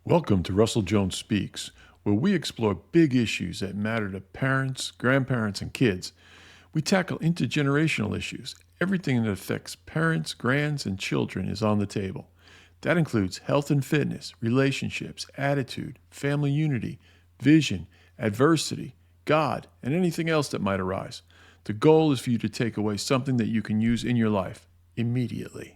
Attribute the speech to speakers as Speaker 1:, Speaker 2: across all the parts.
Speaker 1: Welcome to Russell Jones Speaks, where we explore big issues that matter to parents, grandparents, and kids. We tackle intergenerational issues. Everything that affects parents, grands, and children is on the table. That includes health and fitness, relationships, attitude, family unity, vision, adversity, God, and anything else that might arise. The goal is for you to take away something that you can use in your life immediately.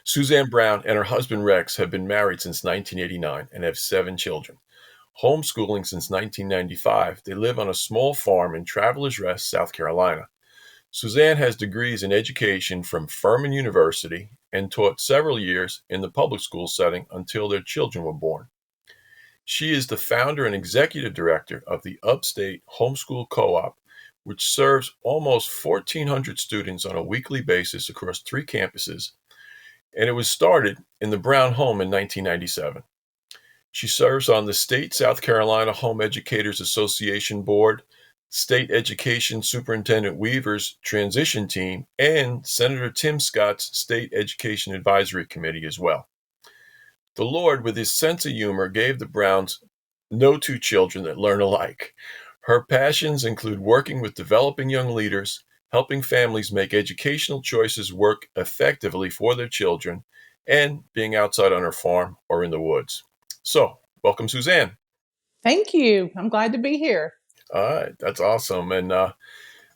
Speaker 2: Suzanne Brown and her husband Rex have been married since 1989 and have 7 children. Homeschooling since 1995, they live on a small farm in Travelers Rest, South Carolina. Suzanne has degrees in education from Furman University and taught several years in the public school setting until their children were born. She is the founder and executive director of the Upstate Homeschool Co-op, which serves almost 1,400 students on a weekly basis across 3 campuses, and it was started in the Brown home in 1997. She serves on the State South Carolina Home Educators Association Board, State Education Superintendent Weaver's transition team, and Senator Tim Scott's State Education Advisory Committee as well. The Lord, with his sense of humor, gave the Browns no 2 children that learn alike. Her passions include working with developing young leaders, helping families make educational choices work effectively for their children, and being outside on her farm or in the woods. So, welcome, Suzanne.
Speaker 3: Thank you. I'm glad to be here.
Speaker 2: All right, that's awesome. And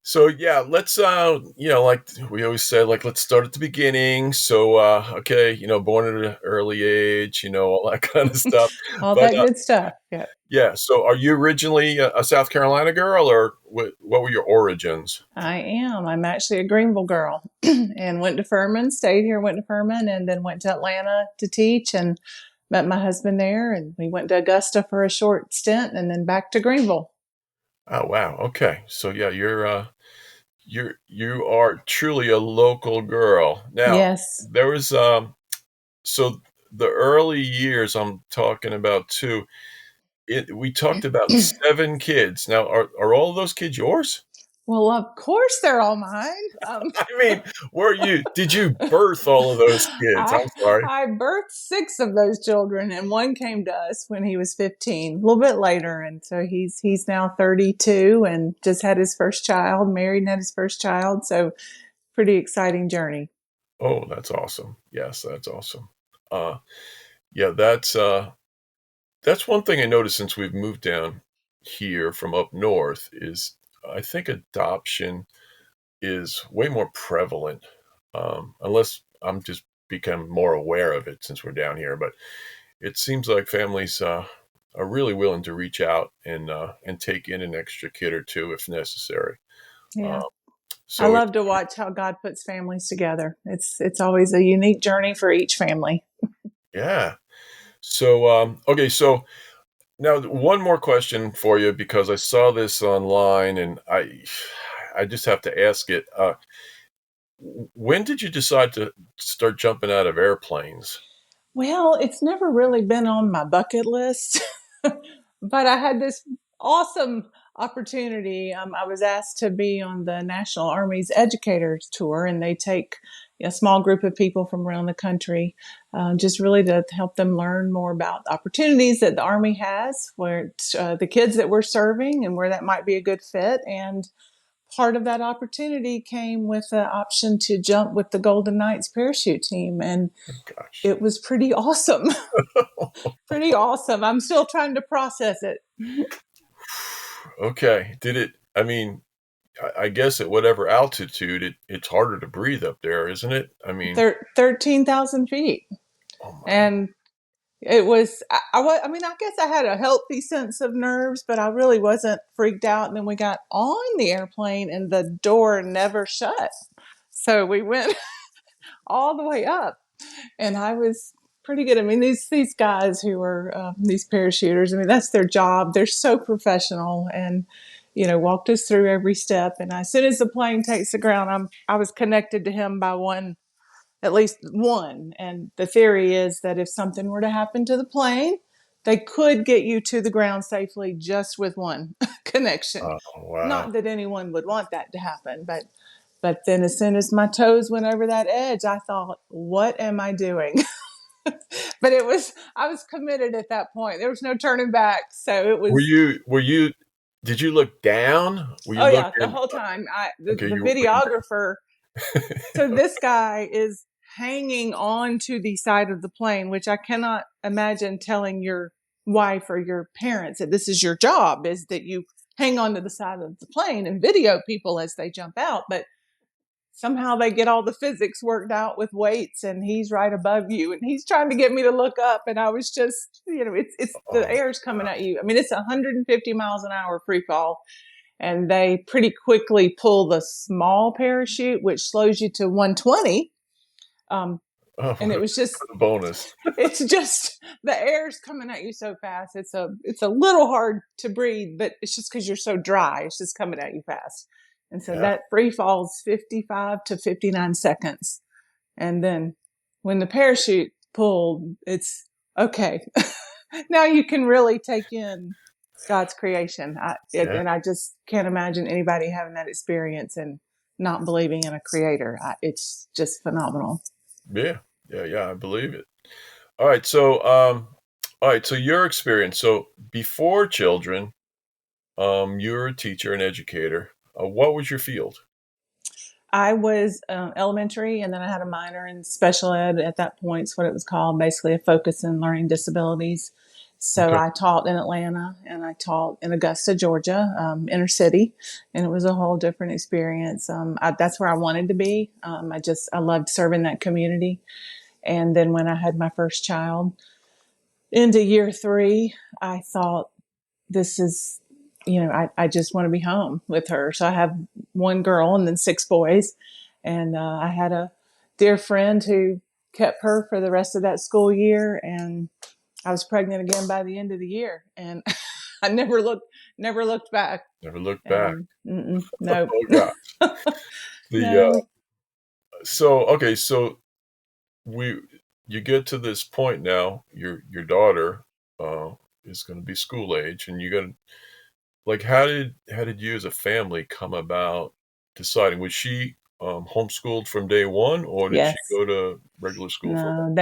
Speaker 2: so, yeah, let's, like we always say, let's start at the beginning. So, born at an early age, all that kind of stuff.
Speaker 3: All that good stuff. Yeah.
Speaker 2: Yeah. So are you originally a South Carolina girl, or what were your origins?
Speaker 3: I am. I'm actually a Greenville girl and went to Furman, stayed here, went to Furman, and then went to Atlanta to teach and met my husband there. And we went to Augusta for a short stint and then back to Greenville.
Speaker 2: Oh, wow. Okay. So, yeah, you are truly a local girl. Now,
Speaker 3: yes.
Speaker 2: There was, so the early years I'm talking about too, we talked about 7 kids. Now, are all of those kids yours?
Speaker 3: Well, of course they're all mine.
Speaker 2: I mean, did you birth all of those kids? I'm sorry.
Speaker 3: I birthed 6 of those children, and one came to us when he was 15, a little bit later. And so he's now 32 and just had his first child, married and had his first child. So pretty exciting journey.
Speaker 2: Oh, that's awesome. Yes, that's awesome. Yeah, that's one thing I noticed since we've moved down here from up north is I think adoption is way more prevalent, unless I'm just become more aware of it since we're down here. But it seems like families are really willing to reach out and take in an extra kid or 2 if necessary.
Speaker 3: Yeah. I love to watch how God puts families together. It's always a unique journey for each family.
Speaker 2: Yeah. So, okay. So now one more question for you, because I saw this online and I just have to ask it. When did you decide to start jumping out of airplanes?
Speaker 3: Well, it's never really been on my bucket list, but I had this awesome opportunity. I was asked to be on the National Army's educators tour, and they take a small group of people from around the country, just really to help them learn more about the opportunities that the Army has, where the kids that we're serving and where that might be a good fit. And part of that opportunity came with the option to jump with the Golden Knights parachute team. And it was pretty awesome. Pretty awesome. I'm still trying to process it.
Speaker 2: Okay. I guess at whatever altitude, it's harder to breathe up there, isn't it?
Speaker 3: 13,000 feet.
Speaker 2: Oh my.
Speaker 3: And it was, I guess I had a healthy sense of nerves, but I really wasn't freaked out. And then we got on the airplane and the door never shut. So we went all the way up. And I was pretty good. I mean, these guys who are these parachuters, I mean, that's their job. They're so professional, and walked us through every step. And as soon as the plane takes the ground, I was connected to him by one, at least one. And the theory is that if something were to happen to the plane, they could get you to the ground safely just with one connection.
Speaker 2: Oh, wow.
Speaker 3: Not that anyone would want that to happen, but then as soon as my toes went over that edge, I thought, what am I doing? But I was committed at that point. There was no turning back. So it
Speaker 2: Were
Speaker 3: was,
Speaker 2: you did you look down? Were you
Speaker 3: oh yeah, the
Speaker 2: looking
Speaker 3: whole time.
Speaker 2: okay,
Speaker 3: The
Speaker 2: you were looking
Speaker 3: videographer, so this guy is hanging on to the side of the plane, which I cannot imagine telling your wife or your parents that this is your job, is that you hang on to the side of the plane and video people as they jump out. But somehow they get all the physics worked out with weights, and he's right above you, and he's trying to get me to look up. And I was just, it's the
Speaker 2: oh,
Speaker 3: air's coming at you. I mean, it's 150 miles an hour free fall, and they pretty quickly pull the small parachute, which slows you to 120.
Speaker 2: oh,
Speaker 3: And it was just,
Speaker 2: for the bonus.
Speaker 3: it's just the air's coming at you so fast. It's a little hard to breathe, but it's just because you're so dry. It's just coming at you fast. And so
Speaker 2: Yeah.
Speaker 3: that free falls 55 to 59 seconds. And then when the parachute pulled, it's okay. Now you can really take in God's creation.
Speaker 2: Yeah.
Speaker 3: And I just can't imagine anybody having that experience and not believing in a creator. It's just phenomenal.
Speaker 2: Yeah. Yeah, yeah, I believe it. All right, so your experience. So before children, you're a teacher and educator. What was your field?
Speaker 3: I was elementary, and then I had a minor in special ed at that point. It's what it was called, basically a focus in learning disabilities. So
Speaker 2: Okay.
Speaker 3: I taught in Atlanta and I taught in Augusta, Georgia, inner city, and it was a whole different experience. That's where I wanted to be. I loved serving that community. And then when I had my first child into year 3, I thought, this is, I just want to be home with her. So I have one girl and then 6 boys. And I had a dear friend who kept her for the rest of that school year. And I was pregnant again by the end of the year. And I never looked back.
Speaker 2: Never looked back.
Speaker 3: And no,
Speaker 2: Oh gosh. The
Speaker 3: no.
Speaker 2: so okay, so we you get to this point now, your daughter uh is going to be school age, and you're going to like how did you as a family come about deciding? Was she homeschooled from day one, or did she
Speaker 3: Yes.
Speaker 2: go to regular school for a while?
Speaker 3: No,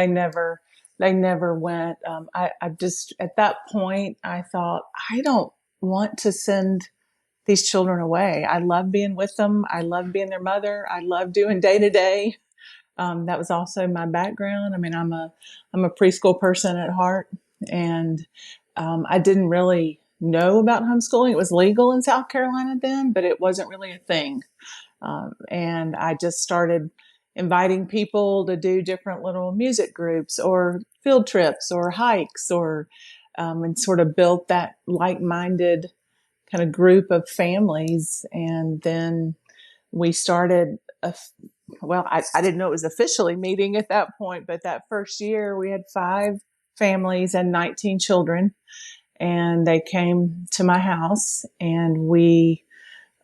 Speaker 3: they never went. I just, at that point, I thought, I don't want to send these children away. I love being with them. I love being their mother. I love doing day to day. That was also my background. I mean, I'm a preschool person at heart, and I didn't really know about homeschooling. It was legal in South Carolina then, but it wasn't really a thing. And I just started inviting people to do different little music groups or field trips or hikes, and sort of built that like-minded kind of group of families. And then we started I didn't know it was officially meeting at that point, but that first year we had 5 families and 19 children, and they came to my house, and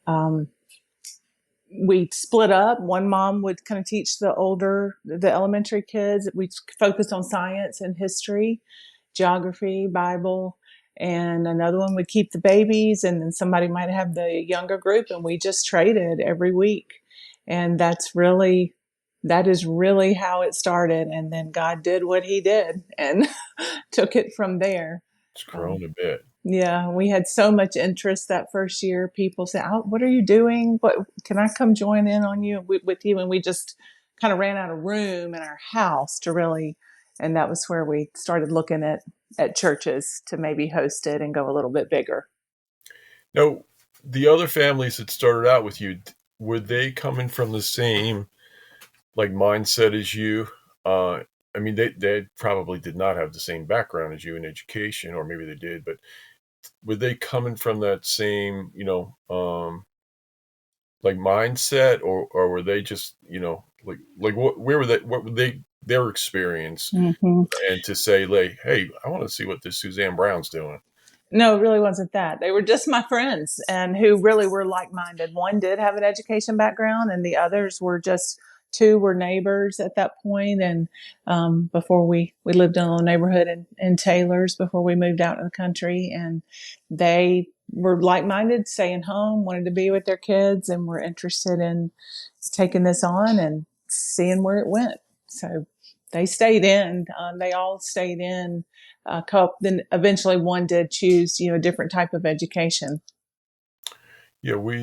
Speaker 3: um, we split up. One mom would kind of teach the elementary kids. We focused on science and history, geography, Bible, and another one would keep the babies, and then somebody might have the younger group, and we just traded every week. And that is really how it started. And then God did what he did and took it from there.
Speaker 2: It's
Speaker 3: Um,
Speaker 2: grown a bit.
Speaker 3: yeah, we had so much interest that first year. People said, "Oh, what are you doing? What can I come join in on you with you?" And we just kind of ran out of room in our house to really, and that was where we started looking at churches to maybe host it and go a little bit bigger.
Speaker 2: Now, the other families that started out with you, were they coming from the same like mindset as you? I mean, they probably did not have the same background as you in education, or maybe they did, but were they coming from that same, like mindset, or were they just, like where were they, what were they, their experience,
Speaker 3: Hmm.
Speaker 2: and to say like, hey, I want to see what this Suzanne Brown's doing.
Speaker 3: No, it really wasn't that. They were just my friends and who really were like minded. One did have an education background, and the others were just two were neighbors at that point. And before we lived in a little neighborhood in Taylor's before we moved out of the country. And they were like minded, staying home, wanted to be with their kids, and were interested in taking this on and seeing where it went. So they stayed in. They all stayed in. Then eventually one did choose, a different type of education.
Speaker 2: Yeah, we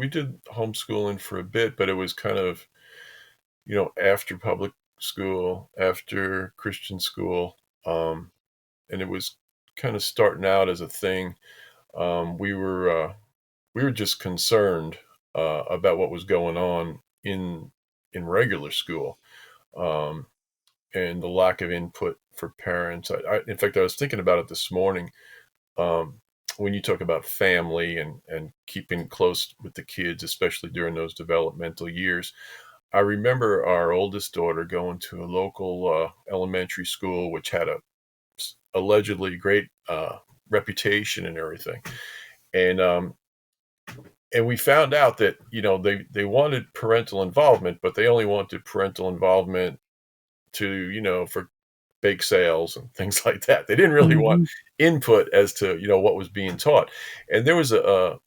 Speaker 2: did homeschooling for a bit, but it was kind of, after public school, after Christian school, and it was kind of starting out as a thing. We were just concerned about what was going on in regular school, um, and the lack of input for parents. In fact, I was thinking about it this morning. Um, when you talk about family and keeping close with the kids, especially during those developmental years, I remember our oldest daughter going to a local elementary school, which had a allegedly great reputation and everything. And we found out that, they wanted parental involvement, but they only wanted parental involvement to, for bake sales and things like that. They didn't really want
Speaker 3: Mm-hmm.
Speaker 2: input as to, what was being taught. And there was a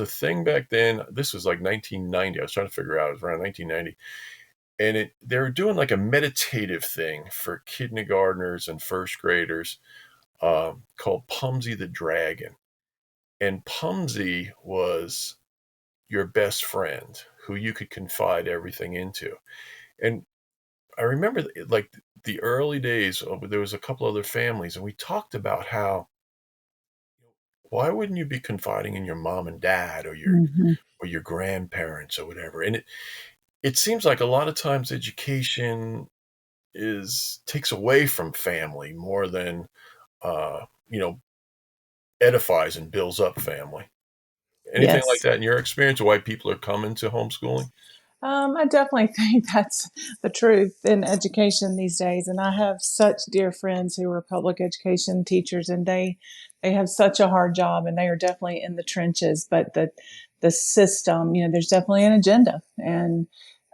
Speaker 2: thing back then. This was like 1990. I was trying to figure out. It was around 1990, and they were doing like a meditative thing for kindergartners and first graders, called Pumsy the Dragon. And Pumsy was your best friend who you could confide everything into. And I remember like the early days, there was a couple other families, and we talked about how, why wouldn't you be confiding in your mom and dad,
Speaker 3: Mm-hmm.
Speaker 2: or your grandparents or whatever? And it seems like a lot of times education is takes away from family more than uh, you know edifies and builds up family. Anything like
Speaker 3: Yes.
Speaker 2: that in your experience, why people are coming to homeschooling?
Speaker 3: I definitely think that's the truth in education these days. And I have such dear friends who are public education teachers, and they have such a hard job, and they are definitely in the trenches. But the system, there's definitely an agenda, and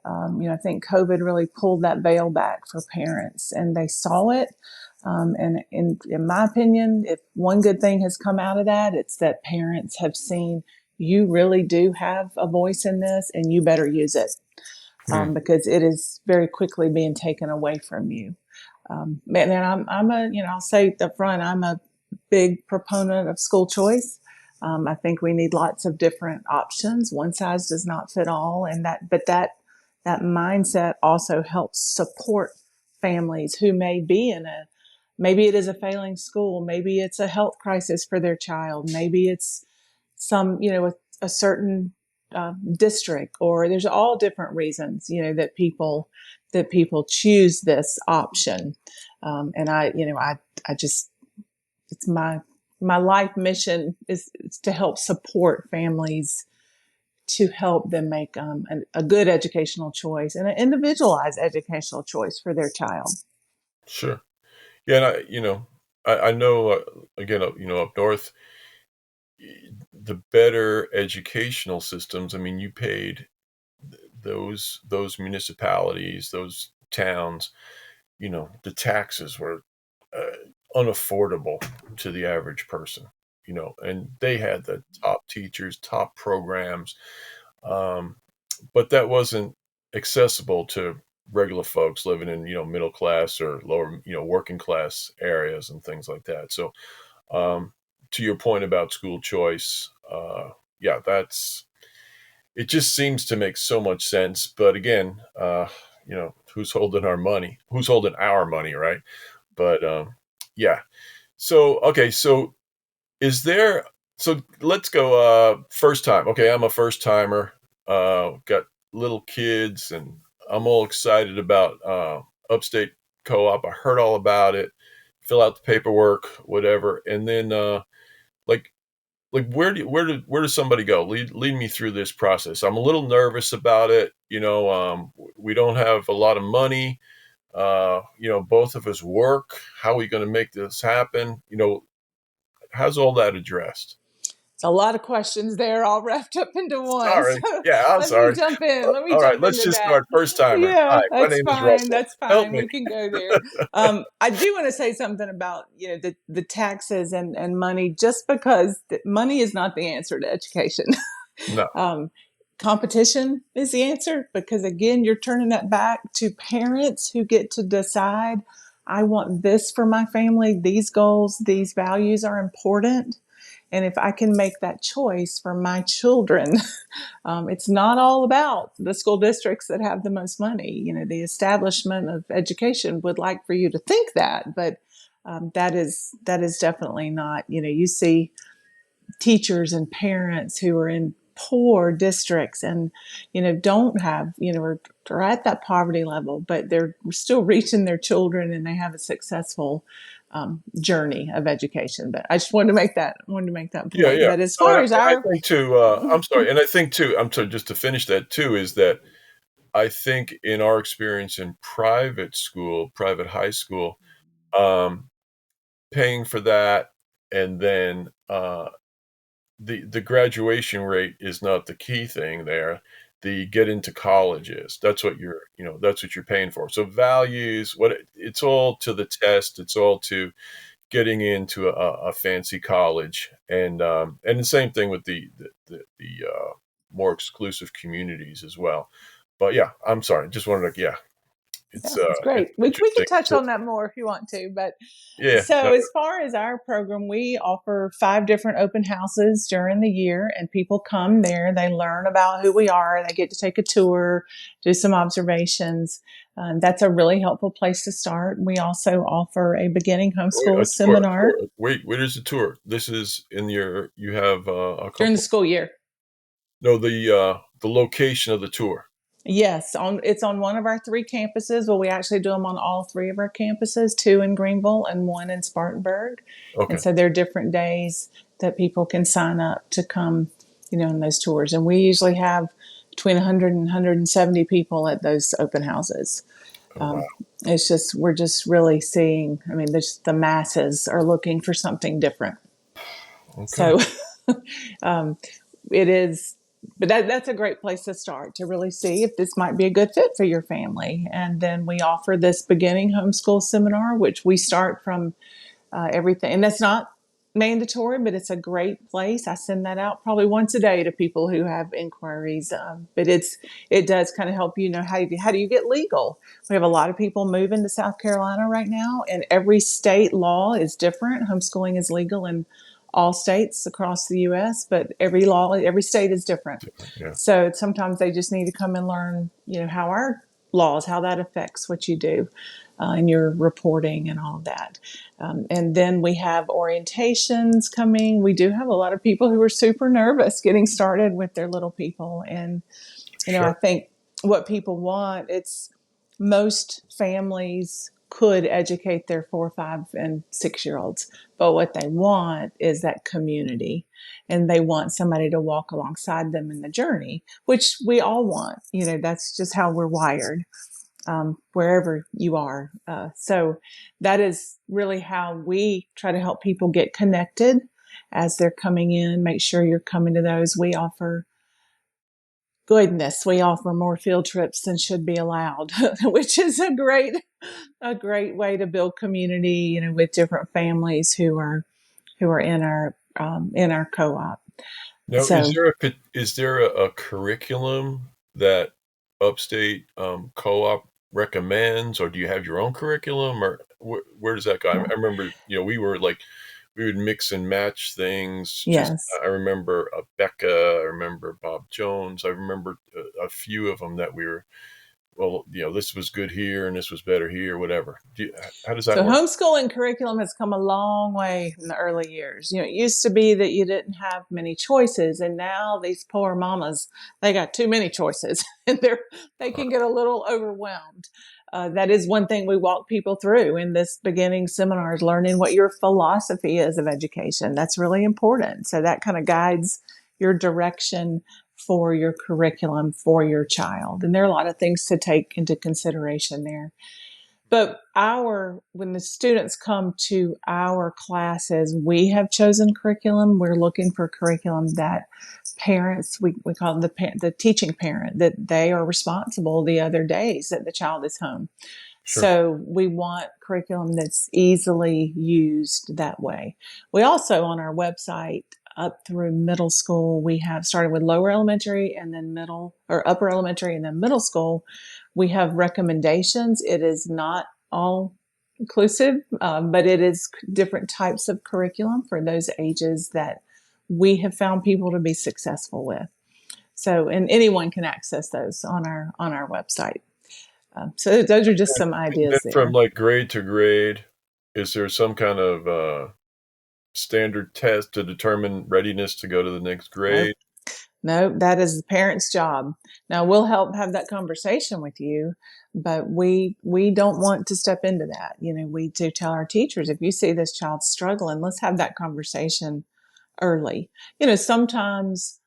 Speaker 3: I think COVID really pulled that veil back for parents, and they saw it. And in my opinion, if one good thing has come out of that, it's that parents have seen you really do have a voice in this, and you better use it,
Speaker 2: Hmm.
Speaker 3: because it is very quickly being taken away from you. And I'm I'll say up front, I'm a big proponent of school choice. I think we need lots of different options. One size does not fit all, and that mindset also helps support families who may be maybe it is a failing school, maybe it's a health crisis for their child, maybe it's some a certain district, or there's all different reasons that people choose this option. And I just it's my life mission is to help support families, to help them make a good educational choice and an individualized educational choice for their child.
Speaker 2: Sure. Yeah, and I know, again, up north, the better educational systems. I mean, you paid those municipalities, those towns, the taxes were unaffordable to the average person, and they had the top teachers, top programs, um, but that wasn't accessible to regular folks living in, middle class or lower, working class areas and things like that. So, to your point about school choice, yeah, it just seems to make so much sense. But again, who's holding our money? Who's holding our money, right? But yeah. So okay, so is there? So let's go. First time. Okay, I'm a first timer. Got little kids, and I'm all excited about upstate co-op. I heard all about it. Fill out the paperwork, whatever, and then like like where does somebody go? Lead me through this process. I'm a little nervous about it. We don't have a lot of money. Both of us work. How are we going to make this happen? How's all that addressed?
Speaker 3: It's a lot of questions there all wrapped up into one.
Speaker 2: Sorry.
Speaker 3: So
Speaker 2: Yeah, I'm
Speaker 3: let me
Speaker 2: sorry.
Speaker 3: jump in. Let me
Speaker 2: All right,
Speaker 3: jump
Speaker 2: let's
Speaker 3: into
Speaker 2: just
Speaker 3: that.
Speaker 2: start. First timer.
Speaker 3: Yeah,
Speaker 2: Hi, my
Speaker 3: that's
Speaker 2: name is
Speaker 3: fine.
Speaker 2: Russell.
Speaker 3: That's
Speaker 2: Help
Speaker 3: fine.
Speaker 2: me.
Speaker 3: We can go there. I do want to say something about the taxes and money, just because money is not the answer to education.
Speaker 2: No.
Speaker 3: um, Competition is the answer, because again, you're turning that back to parents who get to decide. I want this for my family. These goals, these values are important. And if I can make that choice for my children, it's not all about the school districts that have the most money. The establishment of education would like for you to think that, but that is definitely not. You see teachers and parents who are in poor districts and don't have are at that poverty level, but they're still reaching their children and they have a successful journey of education. But I just wanted to make that
Speaker 2: Yeah,
Speaker 3: point.
Speaker 2: yeah.
Speaker 3: But as
Speaker 2: No,
Speaker 3: far as
Speaker 2: and I
Speaker 3: our
Speaker 2: think too. I'm sorry, and I think too. I'm sorry. Just to finish that too is that I think in our experience in private school, private high school, um, paying for that, and then the graduation rate is not the key thing there. The get into college is. That's what you're paying for. So values, it's all to the test. It's all to getting into a fancy college, and the same thing with the more exclusive communities as well. But yeah, I'm sorry. Just wanted to, yeah,
Speaker 3: Yeah,
Speaker 2: it's
Speaker 3: that's great.
Speaker 2: it's
Speaker 3: We can
Speaker 2: interesting.
Speaker 3: touch on that more if you want to. But
Speaker 2: Yeah,
Speaker 3: so,
Speaker 2: no,
Speaker 3: as far as our program, we offer 5 different open houses during the year, and people come there. They learn about who we are. They get to take a tour, do some observations. That's a really helpful place to start. We also offer a beginning
Speaker 2: wait,
Speaker 3: homeschool
Speaker 2: a tour, a
Speaker 3: seminar
Speaker 2: tour. Wait, where is the tour? This is in you have a
Speaker 3: during the
Speaker 2: couple.
Speaker 3: school year.
Speaker 2: No, the location of the tour.
Speaker 3: Yes, it's on one of our 3 campuses. Well, we actually do them on all 3 of our campuses, 2 in Greenville and 1 in Spartanburg. And
Speaker 2: Okay,
Speaker 3: so there are different days that people can sign up to come, in those tours. And we usually have between 100 and 170 people at those open houses.
Speaker 2: oh wow,
Speaker 3: Um, we're just really seeing, I mean, the masses are looking for something different.
Speaker 2: okay,
Speaker 3: So um, it is, but that's a great place to start, to really see if this might be a good fit for your family. And then we offer this beginning homeschool seminar, which we start from everything, and that's not mandatory, but it's a great place. I send that out probably once a day to people who have inquiries. But it does kind of help how do you get legal. We have a lot of people moving to South Carolina right now, and every state law is different. Homeschooling is legal in all states across the U.S., but every state is different.
Speaker 2: yeah,
Speaker 3: So sometimes they just need to come and learn, how our laws, how that affects what you do, and your reporting and all of that. And then we have orientations coming. We do have a lot of people who are super nervous getting started with their little people. And, I
Speaker 2: sure,
Speaker 3: think what people want, it's most families could educate their 4, 5, and 6 year olds. But what they want is that community. And they want somebody to walk alongside them in the journey, which we all want. That's just how we're wired, wherever you are. So that is really how we try to help people get connected as they're coming in. Make sure you're coming to those. We offer more field trips than should be allowed, which is a great way to build community, with different families who are in our co-op.
Speaker 2: now, is
Speaker 3: So
Speaker 2: there a curriculum that Upstate Co-op recommends, or do you have your own curriculum, or where does that go? I remember, we would mix and match things. Just
Speaker 3: yes.
Speaker 2: I remember Becca, I remember Bob Jones, I remember a few of them that we were. Well, this was good here and this was better here, whatever. How does that
Speaker 3: So
Speaker 2: work?
Speaker 3: homeschooling curriculum has come a long way in the early years. It used to be that you didn't have many choices, and now these poor mamas, they got too many choices, and they can get a little overwhelmed. that is one thing we walk people through in this beginning seminar, is learning what your philosophy is of education. That's really important. So that kind of guides your direction for your curriculum for your child. And there are a lot of things to take into consideration there. But when the students come to our classes, we have chosen curriculum. We're looking for curriculum that parents, we call them the teaching parent, that they are responsible the other days that the child is home.
Speaker 2: Sure.
Speaker 3: So we want curriculum that's easily used that way. We also, on our website, up through middle school, we have started with lower elementary and then upper elementary and then middle school. We have recommendations. It is not all inclusive, but it is different types of curriculum for those ages that we have found people to be successful with. So, and anyone can access those on our website. So those are just some
Speaker 2: And
Speaker 3: ideas
Speaker 2: then from
Speaker 3: there.
Speaker 2: like grade to grade, is there some kind of standard test to determine readiness to go to the next grade?
Speaker 3: No, that is the parent's job. Now we'll help have that conversation with you, but we don't want to step into that. We do tell our teachers, if you see this child struggling, let's have that conversation early. Sometimes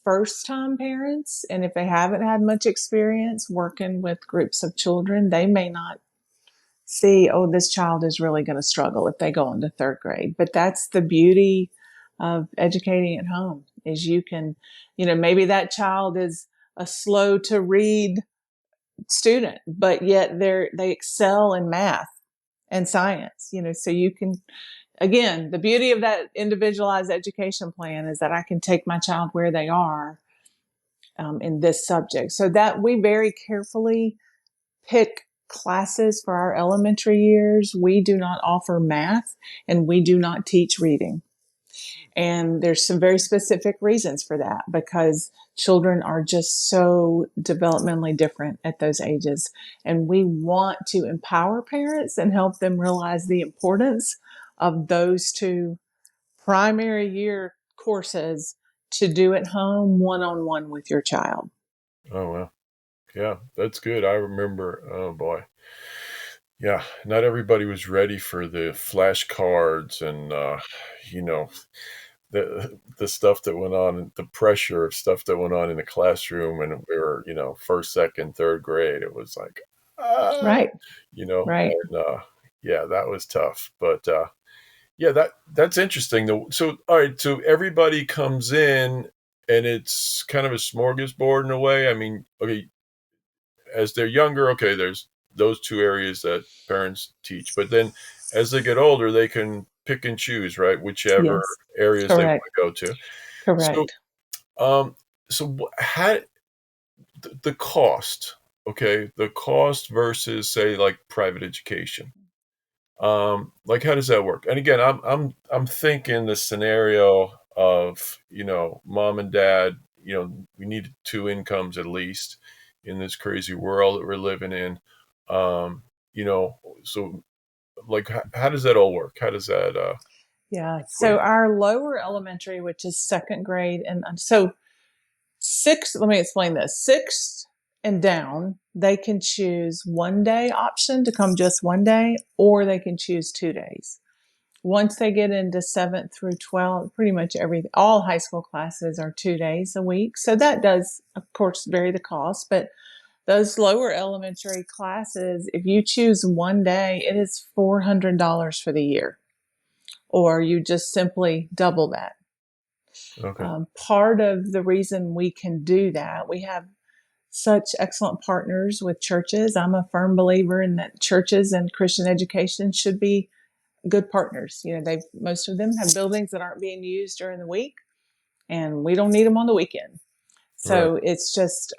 Speaker 3: first time parents, and if they haven't had much experience working with groups of children, they may not see, oh, this child is really going to struggle if they go into third grade. But that's the beauty of educating at home, is you can, maybe that child is a slow to read student, but yet they excel in math and science, so you can, again, the beauty of that individualized education plan is that I can take my child where they are in this subject. So that we very carefully pick classes for our elementary years. We do not offer math and we do not teach reading. And there's some very specific reasons for that, because children are just so developmentally different at those ages. And we want to empower parents and help them realize the importance of those two primary year courses to do at home one-on-one with your child.
Speaker 2: Oh, well. Yeah, that's good. I remember, oh boy. Yeah, not everybody was ready for the flashcards and the stuff that went on, the pressure of stuff that went on in the classroom, and we were, first, second, third grade. It was like, ah,
Speaker 3: Right, right.
Speaker 2: and yeah, that was tough. But yeah, that's interesting though. So all right, so everybody comes in and it's kind of a smorgasbord in a way. I mean, okay, as they're younger, okay, there's those two areas that parents teach, but then as they get older, they can pick and choose, right? Whichever
Speaker 3: Yes,
Speaker 2: areas they want
Speaker 3: correct,
Speaker 2: to go to. So,
Speaker 3: correct.
Speaker 2: um, how the cost, okay, the cost versus say like private education, like how does that work? And again, I'm thinking the scenario of mom and dad, we need two incomes at least in this crazy world that we're living in. So like how does that all work? How does that
Speaker 3: Yeah. So
Speaker 2: equate?
Speaker 3: our lower elementary, which is second grade, and so let me explain this. Sixth and down, they can choose 1 day option to come just 1 day, or they can choose 2 days. Once they get into 7th through 12th, pretty much all high school classes are 2 days a week. So that does, of course, vary the cost, but those lower elementary classes, if you choose 1 day, it is $400 for the year, or you just simply double that.
Speaker 2: Okay.
Speaker 3: Part of the reason we can do that, we have such excellent partners with churches. I'm a firm believer in that churches and Christian education should be good partners. Most of them have buildings that aren't being used during the week, and we don't need them on the weekend.
Speaker 2: Right.
Speaker 3: So it's just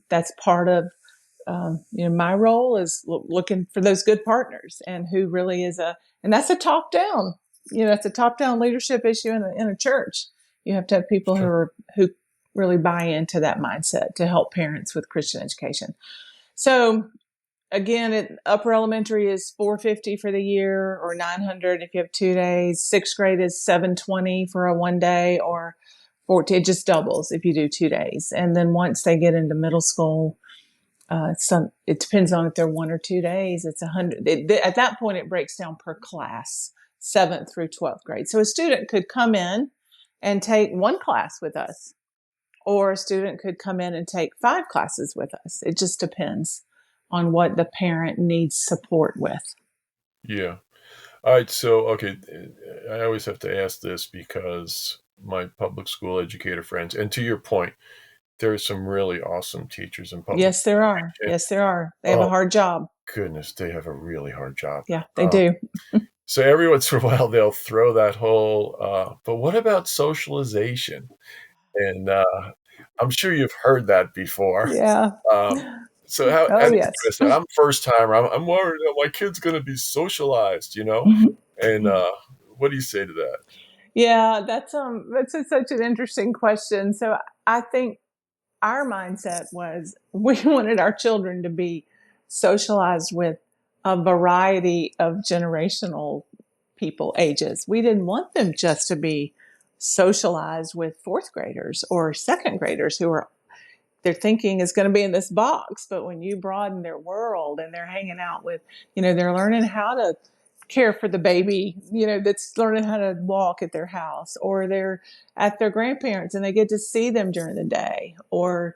Speaker 3: that's part of my role is looking for those good partners, and who really is and that's a top down. It's a top down leadership issue in a church. You have to have people
Speaker 2: Sure.
Speaker 3: who really buy into that mindset to help parents with Christian education. So again, upper elementary is $450 for the year, or $900 if you have 2 days. Sixth grade is $720 for a 1 day, or 14. It just doubles if you do 2 days. And then once they get into middle school, It depends on if they're 1 or 2 days. It's 100. At that point, it breaks down per class, 7th through 12th grade. So a student could come in and take one class with us, or a student could come in and take 5 classes with us. It just depends on what the parent needs support with.
Speaker 2: Yeah. All right. So, okay, I always have to ask this because my public school educator friends, and to your point, there are some really awesome teachers in public
Speaker 3: Yes, there are.
Speaker 2: education.
Speaker 3: Yes, there are. They have a
Speaker 2: Oh,
Speaker 3: hard job.
Speaker 2: goodness, they have a really hard job.
Speaker 3: Yeah, they do.
Speaker 2: So every once in a while, they'll throw that whole, but what about socialization? And I'm sure you've heard that before.
Speaker 3: Yeah.
Speaker 2: So how
Speaker 3: Oh,
Speaker 2: do you
Speaker 3: yes.
Speaker 2: address that? I'm first timer. I'm worried that my kid's going to be socialized, And what do you say to that?
Speaker 3: Yeah, such an interesting question. So I think our mindset was we wanted our children to be socialized with a variety of generational people ages. We didn't want them just to be socialized with 4th graders or 2nd graders who are their thinking is going to be in this box. But when you broaden their world and they're hanging out with, they're learning how to care for the baby, that's learning how to walk at their house, or they're at their grandparents and they get to see them during the day, or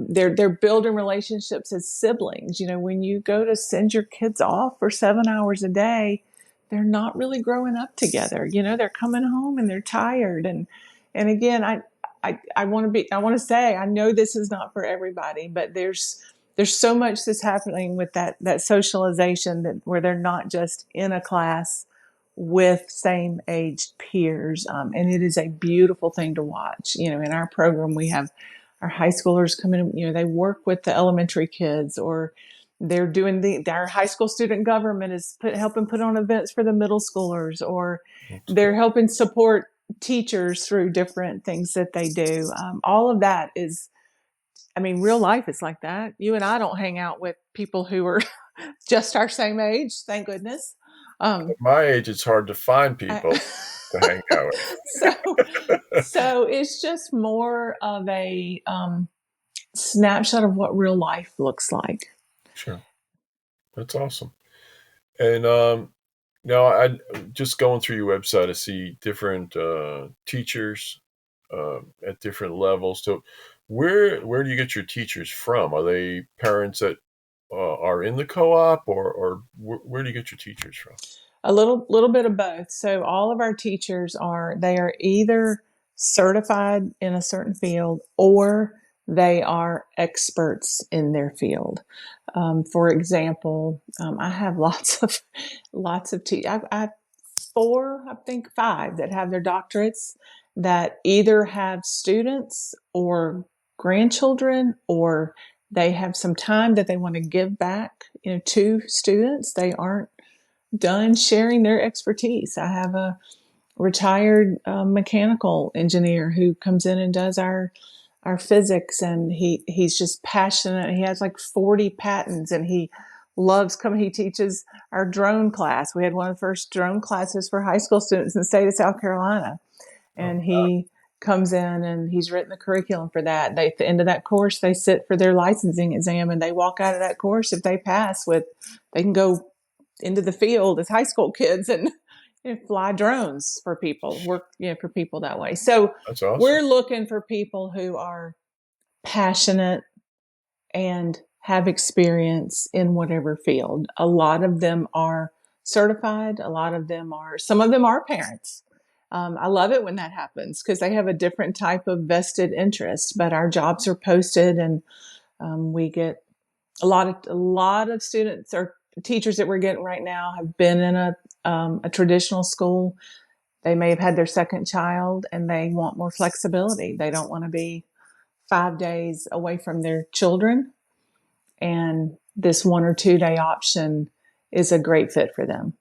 Speaker 3: they're building relationships as siblings. When you go to send your kids off for 7 hours a day, they're not really growing up together. They're coming home and they're tired. And again, I want to say, I know this is not for everybody, but there's so much that's happening with that socialization where they're not just in a class with same aged peers. And it is a beautiful thing to watch. In our program, we have our high schoolers come in, they work with the elementary kids, or they're doing our high school student government is helping put on events for the middle schoolers, or they're helping support teachers through different things that they do. All of that is, real life is like that. You and I don't hang out with people who are just our same age, thank goodness.
Speaker 2: At my age, it's hard to find people to hang out
Speaker 3: so it's just more of a snapshot of what real life looks like.
Speaker 2: Sure. That's awesome. And now I just going through your website, I see different teachers at different levels. So where do you get your teachers from? Are they parents that are in the co-op, or where do you get your teachers from?
Speaker 3: A little bit of both. So all of our teachers are either certified in a certain field, or they are experts in their field. For example, I have lots of I have 4, I think 5 that have their doctorates that either have students or grandchildren, or they have some time that they want to give back, to students. They aren't done sharing their expertise. I have a retired mechanical engineer who comes in and does our physics, and he's just passionate. He has like 40 patents, and he loves coming. He teaches our drone class. We had one of the first drone classes for high school students in the state of South Carolina, and he comes in and he's written the curriculum for that. At the end of that course, they sit for their licensing exam, and they walk out of that course. If they pass, they can go into the field as high school kids and fly drones for people, work for people that way. So
Speaker 2: That's awesome.
Speaker 3: We're looking for people who are passionate and have experience in whatever field. A lot of them are certified. Some of them are parents. I love it when that happens because they have a different type of vested interest, but our jobs are posted, and we get a lot of students or teachers that we're getting right now have been in a traditional school. They may have had their second child and they want more flexibility. They don't want to be 5 days away from their children. And this 1 or 2 day option is a great fit for them.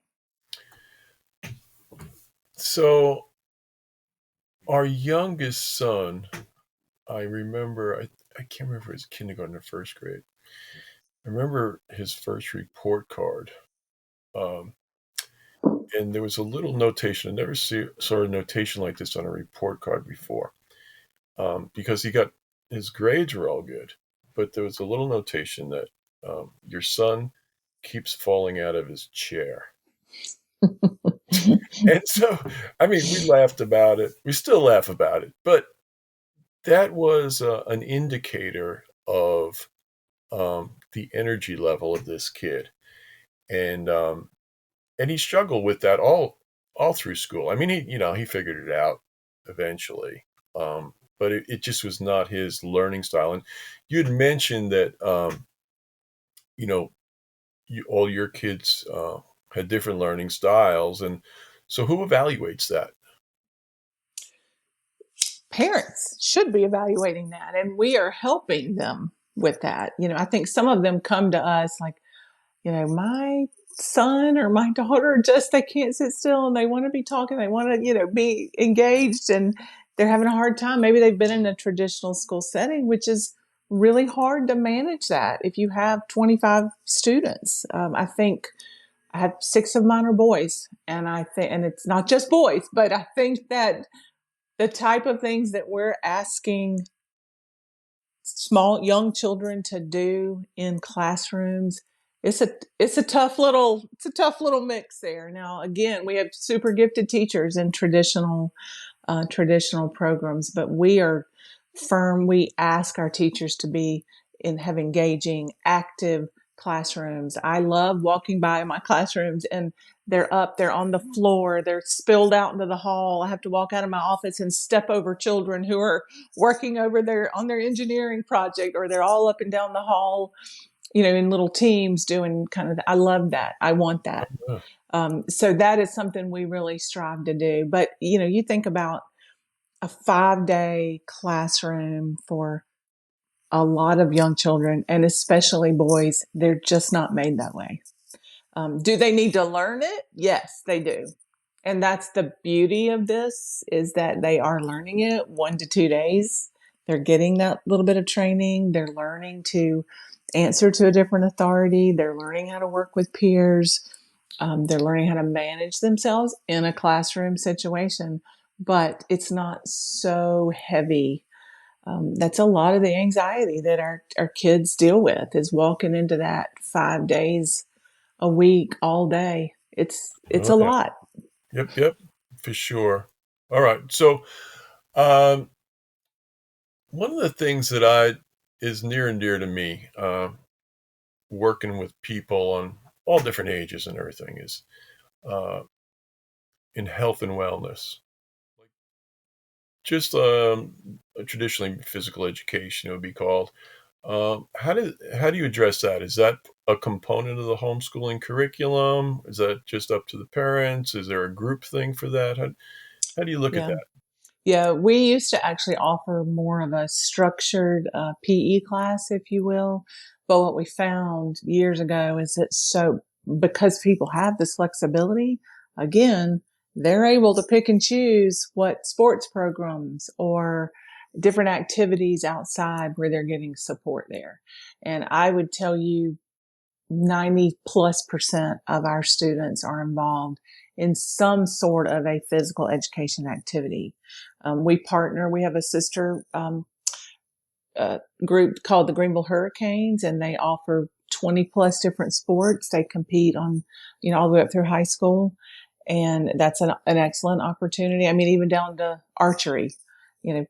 Speaker 2: So our youngest son, I remember, I can't remember if it was kindergarten or first grade. I remember his first report card. And there was a little notation. I never saw a notation like this on a report card before, because his grades were all good. but there was a little notation that your son keeps falling out of his chair. And so, I mean, we laughed about it. We still laugh about it, but that was an indicator of the energy level of this kid, and he struggled with that all through school. I mean, he figured it out eventually, but it just was not his learning style. And you had mentioned that you know all your kids had different learning styles, and so who evaluates that?
Speaker 3: Parents should be evaluating that, and we are helping them with that. I think some of them come to us like, my son or my daughter just they can't sit still and they want to be talking, they want to, be engaged, and they're having a hard time. Maybe they've been in a traditional school setting, which is really hard to manage that if you have 25 students. I think I have 6 of mine are boys, and it's not just boys, but I think that the type of things that we're asking small young children to do in classrooms, it's a tough little mix there. Now again, we have super gifted teachers in traditional programs, but we are firm. We ask our teachers to have engaging, active classrooms. I love walking by my classrooms and they're on the floor, they're spilled out into the hall. I have to walk out of my office and step over children who are working on their engineering project, or they're all up and down the hall, in little teams doing I love that. I want that. So that is something we really strive to do. But, you think about a 5-day classroom for a lot of young children, and especially boys, they're just not made that way. Do they need to learn it? Yes, they do. And that's the beauty of this, is that they are learning it 1 to 2 days. They're getting that little bit of training. They're learning to answer to a different authority. They're learning how to work with peers. They're learning how to manage themselves in a classroom situation, but it's not so heavy. That's a lot of the anxiety that our kids deal with, is walking into that 5 days a week, all day. It's
Speaker 2: Oh,
Speaker 3: a
Speaker 2: yeah.
Speaker 3: lot.
Speaker 2: Yep, for sure. All right. So, um, one of the things that is near and dear to me, working with people on all different ages and everything, is uh, in health and wellness. Just traditionally physical education, it would be called. How do you address that? Is that a component of the homeschooling curriculum? Is that just up to the parents? Is there a group thing for that? How do you look at
Speaker 3: Yeah.
Speaker 2: that?
Speaker 3: Yeah, we used to actually offer more of a structured PE class, if you will. But what we found years ago is because people have this flexibility, again, they're able to pick and choose what sports programs or different activities outside where they're getting support there. And I would tell you 90+% of our students are involved in some sort of a physical education activity. We have a sister group called the Greenville Hurricanes, and they offer 20+ different sports. They compete on, all the way up through high school. And that's an excellent opportunity. I mean, even down to archery,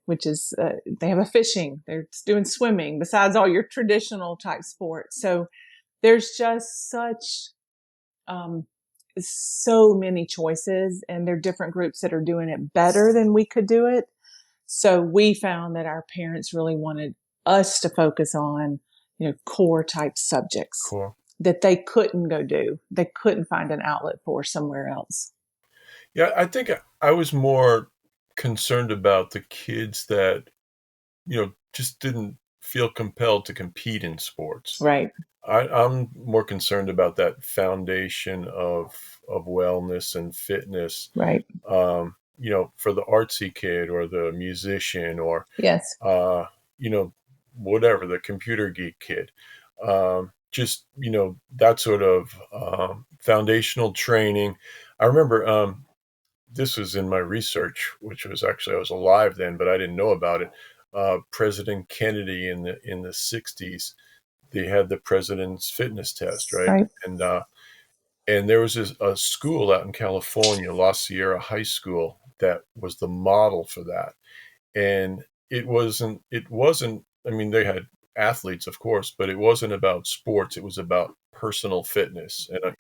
Speaker 3: which is, they have a fishing, they're doing swimming, besides all your traditional type sports. So there's just so many choices, and there are different groups that are doing it better than we could do it. So we found that our parents really wanted us to focus on, core type subjects
Speaker 2: Cool.
Speaker 3: that they couldn't go do. They couldn't find an outlet for somewhere else.
Speaker 2: Yeah, I think I was more concerned about the kids that, just didn't feel compelled to compete in sports.
Speaker 3: Right.
Speaker 2: I'm more concerned about that foundation of wellness and fitness,
Speaker 3: Right.
Speaker 2: for the artsy kid or the musician or,
Speaker 3: Yes.
Speaker 2: whatever, the computer geek kid. Just, that sort of foundational training. I remember this was in my research, which was actually, I was alive then, but I didn't know about it. President Kennedy in the 60s, they had the president's fitness test, right?
Speaker 3: Right.
Speaker 2: And and there was a school out in California, La Sierra High School, that was the model for that. And it wasn't, I mean, they had athletes, of course, but it wasn't about sports. It was about personal fitness. And,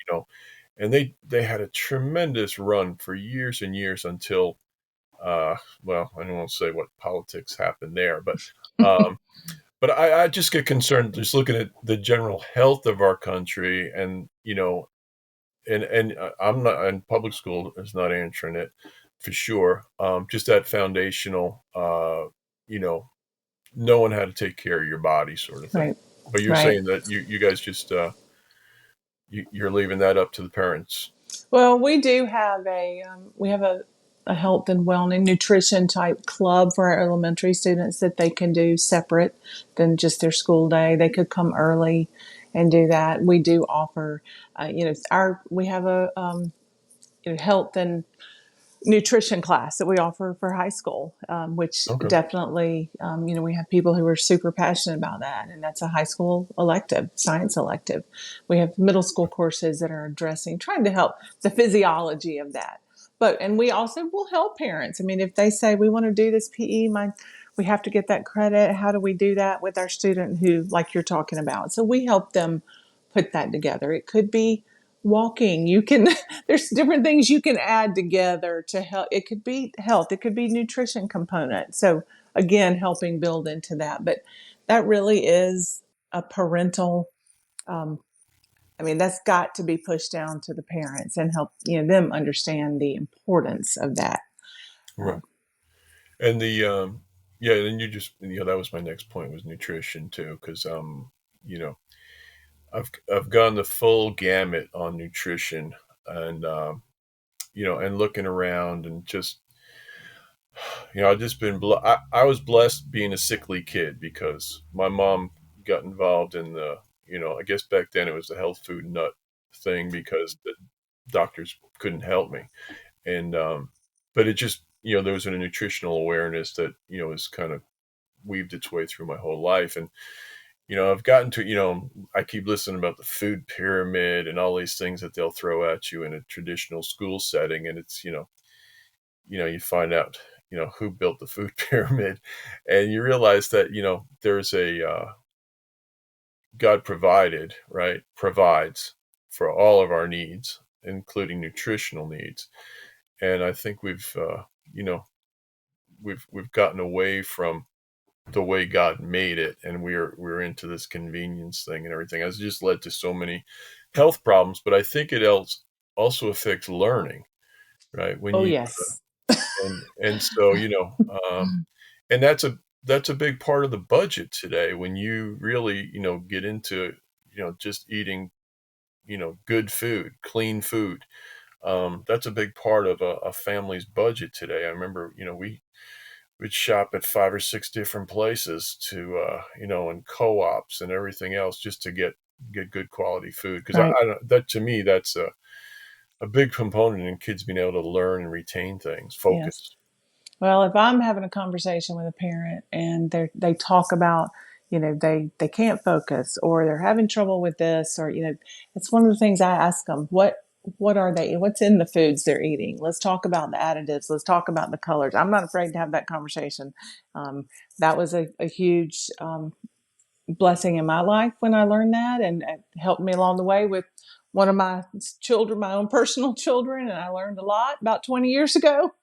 Speaker 2: and they had a tremendous run for years and years until, well, I don't want to say what politics happened there, um, but I just get concerned just looking at the general health of our country, and I'm not, and public school is not answering it for sure. Just that foundational, you know, knowing how to take care of your body, sort of thing.
Speaker 3: Right.
Speaker 2: But you're
Speaker 3: Right.
Speaker 2: saying that you guys just you're leaving that up to the parents.
Speaker 3: Well, we do have a health and wellness nutrition type club for our elementary students that they can do separate than just their school day. They could come early and do that. We do offer, our we have a health and nutrition class that we offer for high school, which
Speaker 2: Okay.
Speaker 3: definitely, we have people who are super passionate about that, and that's a high school elective, science elective. We have middle school courses that are addressing, trying to help the physiology of that. And we also will help parents. I mean, if they say we want to do this PE, we have to get that credit. How do we do that with our student who, like you're talking about? So we help them put that together. It could be walking. You can there's different things you can add together to help. It could be health, it could be nutrition component. So again, helping build into that. But that really is a parental, um, I mean, that's got to be pushed down to the parents and help them understand the importance of that.
Speaker 2: Right. And the yeah, and that was my next point, was nutrition too, because you know, I've gone the full gamut on nutrition, and and looking around, and just I've just been I was blessed being a sickly kid, because my mom got involved in the, I guess back then it was the health food nut thing, because the doctors couldn't help me. And but it just, there was a nutritional awareness that, has kind of weaved its way through my whole life. And I've gotten to, I keep listening about the food pyramid and all these things that they'll throw at you in a traditional school setting. And it's, you find out, who built the food pyramid, and you realize that, there's a God provided, right? Provides for all of our needs, including nutritional needs. And I think you know, we've gotten away from the way God made it, and we're into this convenience thing and everything. It's just led to so many health problems. But I think it also affects learning, right? When
Speaker 3: Oh,
Speaker 2: you
Speaker 3: yes.
Speaker 2: and so and that's a big part of the budget today. When you really get into just eating good food, clean food, that's a big part of a family's budget today. I remember we'd shop at 5 or 6 different places to and co-ops and everything else, just to get good quality food, because
Speaker 3: Right.
Speaker 2: that, to me, that's a big component in kids being able to learn and retain things,
Speaker 3: Yes.
Speaker 2: focus.
Speaker 3: Well, if I'm having a conversation with a parent and they talk about, they can't focus or they're having trouble with this, or it's one of the things I ask them, what are they, what's in the foods they're eating? Let's talk about the additives. Let's talk about the colors. I'm not afraid to have that conversation. Um, that was a huge blessing in my life when I learned that, and it helped me along the way with one of my children, my own personal children. And I learned a lot about 20 years ago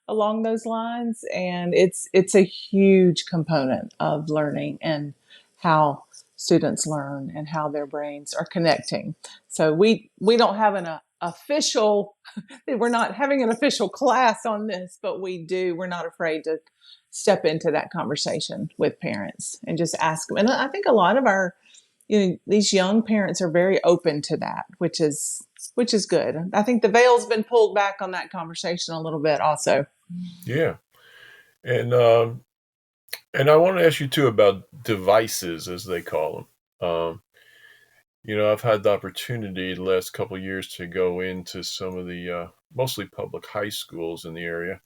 Speaker 3: along those lines, and it's a huge component of learning and how students learn and how their brains are connecting. So we don't have an official we're not having an official class on this, but we're not afraid to step into that conversation with parents and just ask them. And I think a lot of our these young parents are very open to that, which is good. I think the veil's been pulled back on that conversation a little bit also.
Speaker 2: Yeah. And I want to ask you too about devices, as they call them. I've had the opportunity the last couple of years to go into some of the mostly public high schools in the area,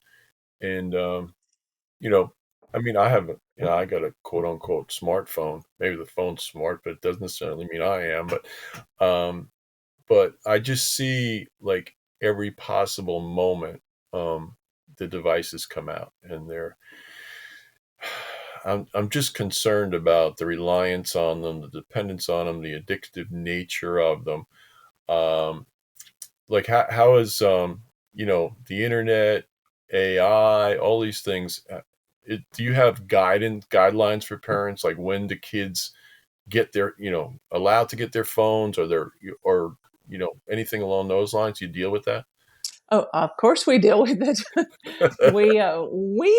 Speaker 2: and you know, I mean, I have I got a quote unquote smartphone. Maybe the phone's smart, but it doesn't necessarily mean I am. Um, but I just see like every possible moment, the devices come out, and I'm just concerned about the reliance on them, the dependence on them, the addictive nature of them. Um, like how is the internet, AI, all these things. Do you have guidelines for parents, like when do kids get their allowed to get their phones, or anything along those lines? You deal with that?
Speaker 3: Oh, of course we deal with it. We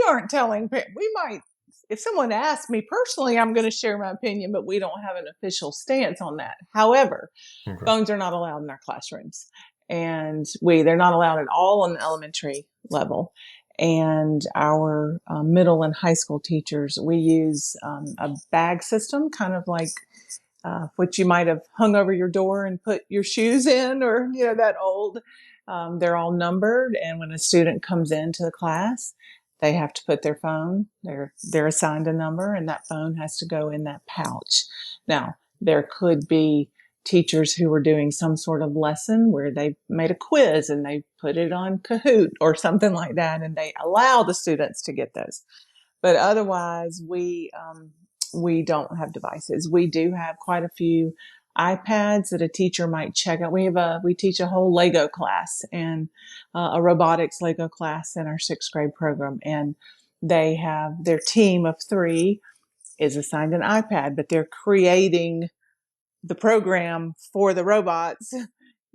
Speaker 3: aren't telling. We might, if someone asks me personally, I'm going to share my opinion, but we don't have an official stance on that. However,
Speaker 2: Okay.
Speaker 3: phones are not allowed in our classrooms, and they're not allowed at all on the elementary level. And our middle and high school teachers, we use a bag system, kind of like which you might have hung over your door and put your shoes in, or that old. They're all numbered, and when a student comes into the class, they have to put their phone. They're assigned a number, and that phone has to go in that pouch. Now, there could be teachers who were doing some sort of lesson where they made a quiz and they put it on Kahoot or something like that, and they allow the students to get those. But otherwise, we don't have devices. We do have quite a few iPads that a teacher might check out. We teach a whole Lego class, and a robotics Lego class in our 6th grade program, and they have their team of 3 is assigned an iPad, but they're creating the program for the robots.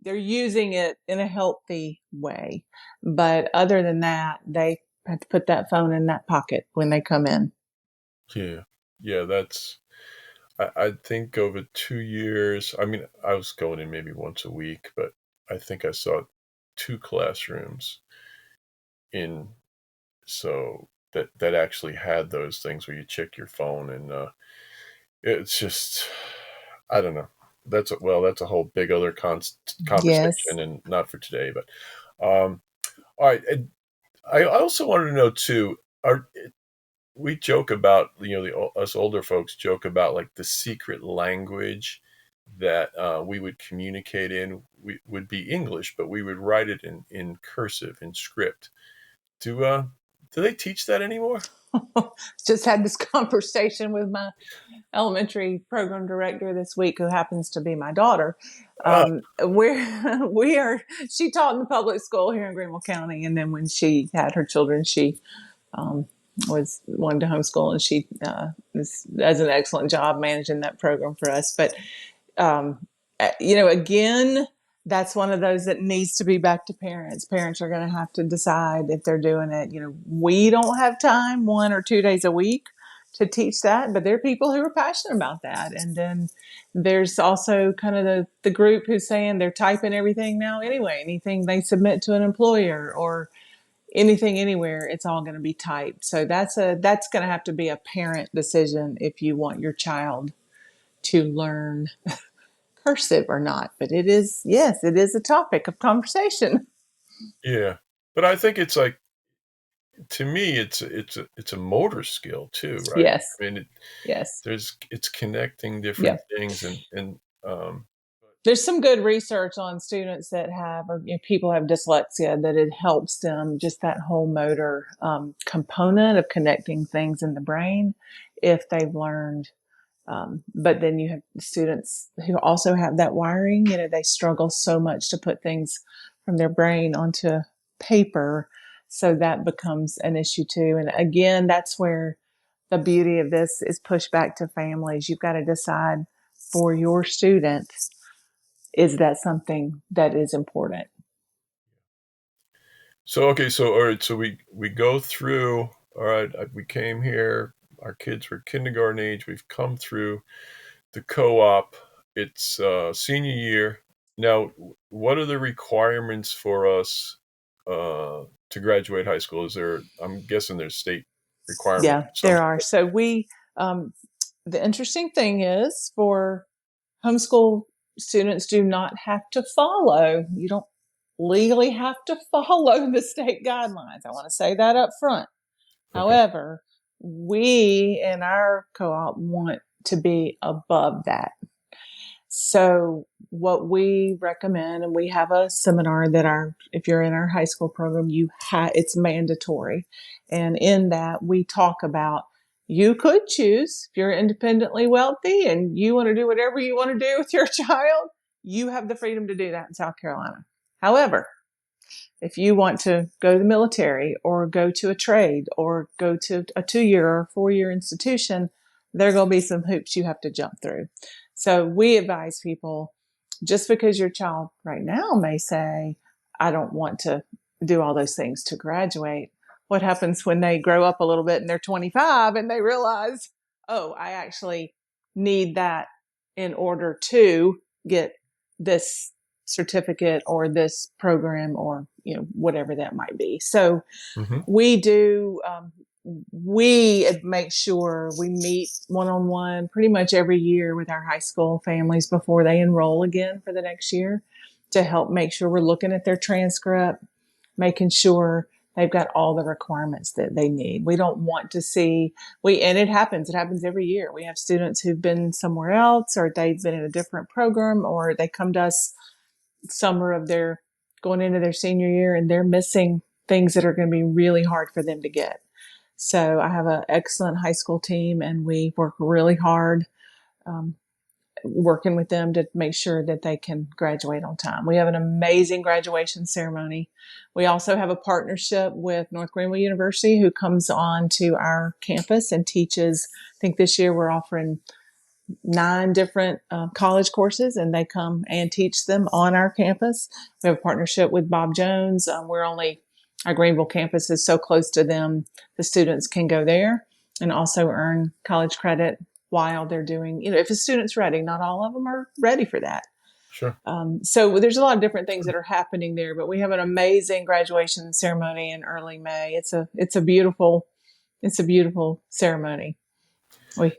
Speaker 3: They're using it in a healthy way. But other than that, they have to put that phone in that pocket when they come in.
Speaker 2: Yeah, yeah, that's. I think over 2 years. I mean, I was going in maybe once a week, but I think I saw 2 classrooms in, so that actually had those things where you check your phone, and it's just, I don't know. That's a whole big other
Speaker 3: Yes.
Speaker 2: conversation, and not for today. But all right. And I also wanted to know too. We joke about, us older folks joke about like the secret language that we would communicate in. We would be English, but we would write it in cursive, in script. Do they teach that anymore?
Speaker 3: Just had this conversation with my elementary program director this week, who happens to be my daughter.
Speaker 2: Uh,
Speaker 3: We are. She taught in the public school here in Greenville County, and then when she had her children, she um, was wanted to homeschool, and she does an excellent job managing that program for us. But um, again, that's one of those that needs to be back to parents. Parents are going to have to decide if they're doing it. We don't have time 1 or 2 days a week to teach that, but there are people who are passionate about that. And then there's also kind of the group who's saying they're typing everything now anyway. Anything they submit to an employer or anything anywhere, it's all going to be typed. So that's going to have to be a parent decision if you want your child to learn cursive or not. But it is, yes, it is a topic of conversation.
Speaker 2: yeah, but I think it's like, to me, it's a motor skill too, right?
Speaker 3: Yes,
Speaker 2: I mean,
Speaker 3: yes.
Speaker 2: it's connecting
Speaker 3: Yeah.
Speaker 2: different things, and
Speaker 3: There's some good research on students that have, or people have dyslexia, that it helps them, just that whole motor component of connecting things in the brain, if they've learned. But then you have students who also have that wiring. They struggle so much to put things from their brain onto paper. So that becomes an issue too. And again, that's where the beauty of this is pushed back to families. You've got to decide for your student, is that something that is important?
Speaker 2: so okay, so all right, so we go through. All right, we came here. Our kids were kindergarten age. We've come through the co-op. It's senior year now. What are the requirements for us to graduate high school? I'm guessing there's state requirements
Speaker 3: Yeah,
Speaker 2: of some
Speaker 3: there are.
Speaker 2: sort.
Speaker 3: So um, the interesting thing is, for homeschool students, do not have to follow. You don't legally have to follow the state guidelines. I want to say that up front.
Speaker 2: Okay.
Speaker 3: However, We in our co-op want to be above that. So what we recommend, and we have a seminar that if you're in our high school program, it's mandatory. And in that we talk about, you could choose if you're independently wealthy and you want to do whatever you want to do with your child, you have the freedom to do that in South Carolina. However, if you want to go to the military or go to a trade or go to a 2-year or 4-year institution, there are going to be some hoops you have to jump through. So we advise people, just because your child right now may say, I don't want to do all those things to graduate, what happens when they grow up a little bit and they're 25 and they realize, oh, I actually need that in order to get this certificate or this program, or whatever that might be. So
Speaker 2: Mm-hmm.
Speaker 3: we make sure we meet one-on-one pretty much every year with our high school families before they enroll again for the next year, to help make sure we're looking at their transcript, making sure they've got all the requirements that they need. We don't want to see, and it happens every year. We have students who've been somewhere else, or they've been in a different program, or they come to us summer of their going into their senior year and they're missing things that are going to be really hard for them to get. So I have an excellent high school team, and we work really hard working with them to make sure that they can graduate on time. We have an amazing graduation ceremony. We also have a partnership with North Greenville University, who comes on to our campus and teaches. I think this year we're offering 9 different college courses, and they come and teach them on our campus. We have a partnership with Bob Jones. Our Greenville campus is so close to them, the students can go there and also earn college credit while they're doing, if a student's ready. Not all of them are ready for that.
Speaker 2: Sure.
Speaker 3: So there's a lot of different things that are happening there, but we have an amazing graduation ceremony in early May. It's a beautiful ceremony.
Speaker 2: So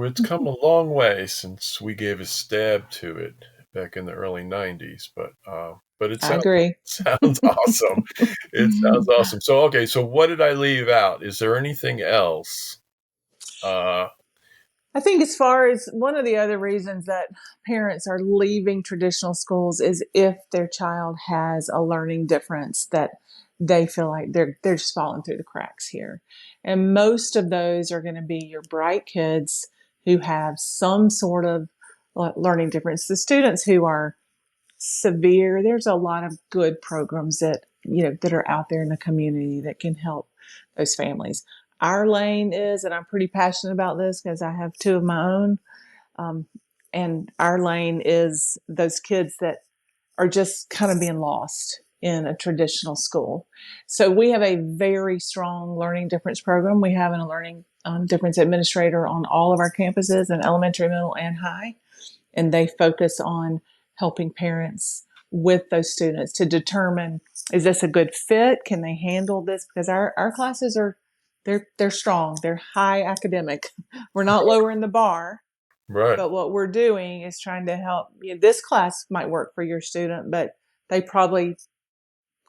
Speaker 2: it's come a long way since we gave a stab to it back in the early 90s, but it
Speaker 3: I agree.
Speaker 2: sounds awesome. It sounds awesome. So, okay, so what did I leave out? Is there anything else?
Speaker 3: I think, as far as one of the other reasons that parents are leaving traditional schools, is if their child has a learning difference that they feel like they're just falling through the cracks here. And most of those are going to be your bright kids who have some sort of learning difference. The students who are severe, there's a lot of good programs that are out there in the community that can help those families. Our lane is, and I'm pretty passionate about this because I have 2 of my own, and our lane is those kids that are just kind of being lost in a traditional school. So we have a very strong learning difference program. We have a learning difference administrator on all of our campuses, in elementary, middle, and high, and they focus on helping parents with those students to determine, is this a good fit? Can they handle this? Because our classes they're strong. They're high academic. We're not lowering the bar.
Speaker 2: Right.
Speaker 3: But what we're doing is trying to help. This class might work for your student, but they probably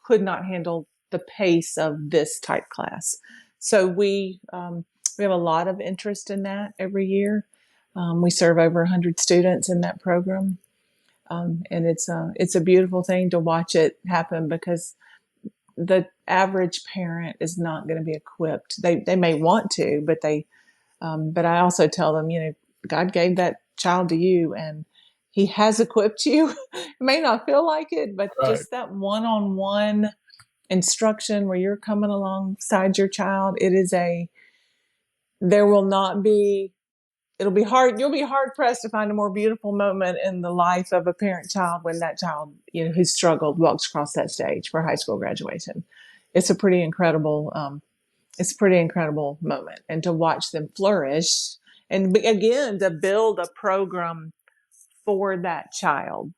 Speaker 3: could not handle the pace of this type class. So we have a lot of interest in that every year. We serve over 100 students in that program. And it's a beautiful thing to watch it happen, because the average parent is not going to be equipped. They may want to, but but I also tell them, God gave that child to you, and He has equipped you. It may not feel like it, but
Speaker 2: Right.
Speaker 3: just that one-on-one instruction where you're coming alongside your child, there will not be. It'll be hard. You'll be hard pressed to find a more beautiful moment in the life of a parent-child when that child, who's struggled, walks across that stage for high school graduation. It's a pretty incredible. It's a pretty incredible moment, and to watch them flourish, and again to build a program for that child,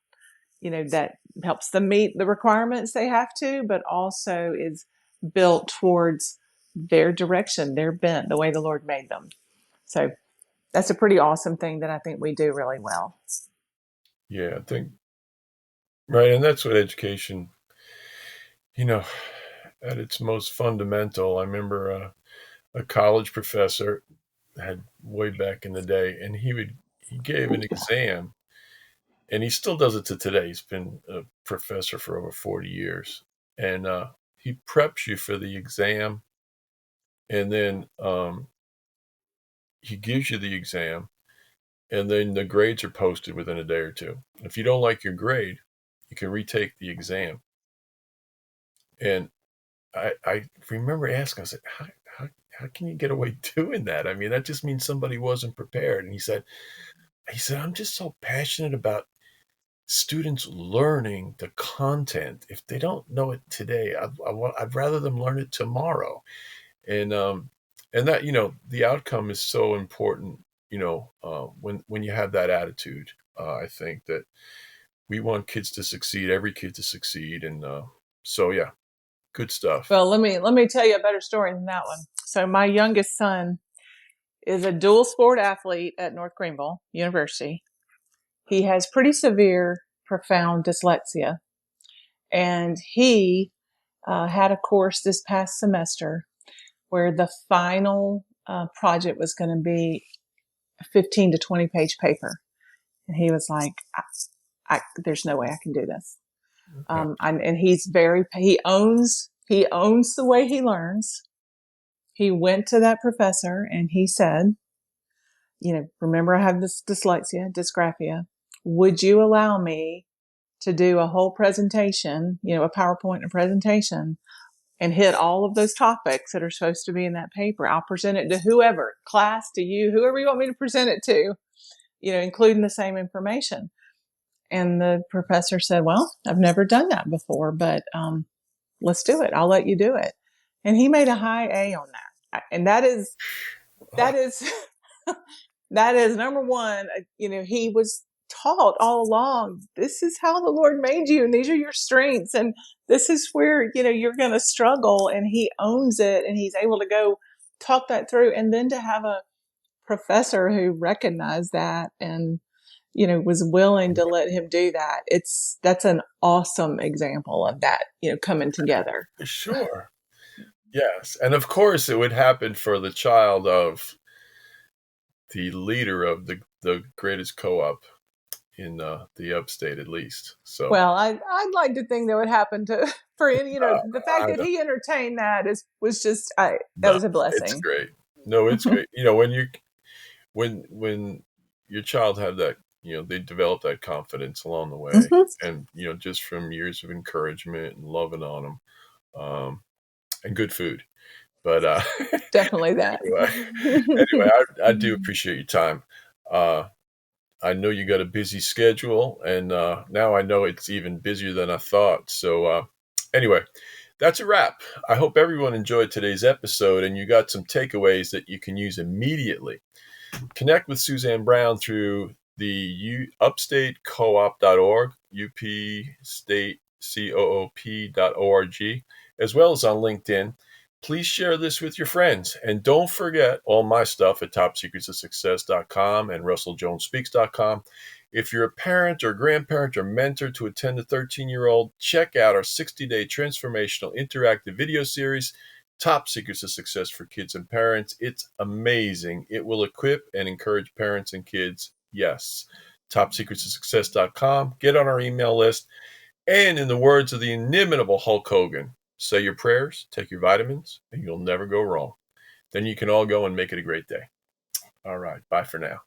Speaker 3: that helps them meet the requirements they have to, but also is built towards their direction, their bent, the way the Lord made them. So that's a pretty awesome thing that I think we do really well.
Speaker 2: Yeah, I think, right. And that's what education, at its most fundamental. I remember a college professor had way back in the day, and he gave an exam, and he still does it to today. He's been a professor for over 40 years, and he preps you for the exam, and then he gives you the exam, and then the grades are posted within a day or two. If you don't like your grade, you can retake the exam. And I remember asking, I said, how can you get away doing that? I mean, that just means somebody wasn't prepared. And he said, I'm just so passionate about students learning the content. If they don't know it today, I'd rather them learn it tomorrow. And that, the outcome is so important, when you have that attitude. I think that we want kids to succeed, every kid to succeed. And so, yeah, good stuff.
Speaker 3: Well, let me tell you a better story than that one. So my youngest son is a dual sport athlete at North Greenville University. He has pretty severe, profound dyslexia. And he had a course this past semester where the final project was going to be a 15 to 20 page paper. And he was like, there's no way I can do this.
Speaker 2: Okay.
Speaker 3: And he owns the way he learns. He went to that professor and he said, remember I have this dysgraphia. Would you allow me to do a whole presentation, a PowerPoint and presentation, and hit all of those topics that are supposed to be in that paper? I'll present it to whoever, class, to you, whoever you want me to present it to, including the same information. And the professor said, well, I've never done that before, but let's do it. I'll let you do it. And he made a high A on that. And that is that is number one. He was taught all along, this is how the Lord made you, and these are your strengths, and this is where you're going to struggle. And he owns it, and he's able to go talk that through, and then to have a professor who recognized that and was willing to let him do that. That's an awesome example of that, coming together.
Speaker 2: Sure. Yes. And of course it would happen for the child of the leader of the greatest co-op in the upstate, at least. So,
Speaker 3: well, I'd like to think that would happen for any, the fact that he entertained that was a blessing.
Speaker 2: It's great. No, it's great. When your child had that, they develop that confidence along the way, and just from years of encouragement and loving on them, and good food. But
Speaker 3: definitely that.
Speaker 2: Anyway, I do appreciate your time. I know you got a busy schedule, and now I know it's even busier than I thought. So anyway, that's a wrap. I hope everyone enjoyed today's episode and you got some takeaways that you can use immediately. Connect with Suzanne Brown through the upstatecoop.org, upstatecoop.org, as well as on LinkedIn. Please share this with your friends. And don't forget all my stuff at topsecretsofsuccess.com and russelljonespeaks.com. If you're a parent or grandparent or mentor to a 10 to 13-year-old, check out our 60-day transformational interactive video series, Top Secrets of Success for Kids and Parents. It's amazing. It will equip and encourage parents and kids. Yes. topsecretsofsuccess.com. Get on our email list. And in the words of the inimitable Hulk Hogan, say your prayers, take your vitamins, and you'll never go wrong. Then you can all go and make it a great day. All right. Bye for now.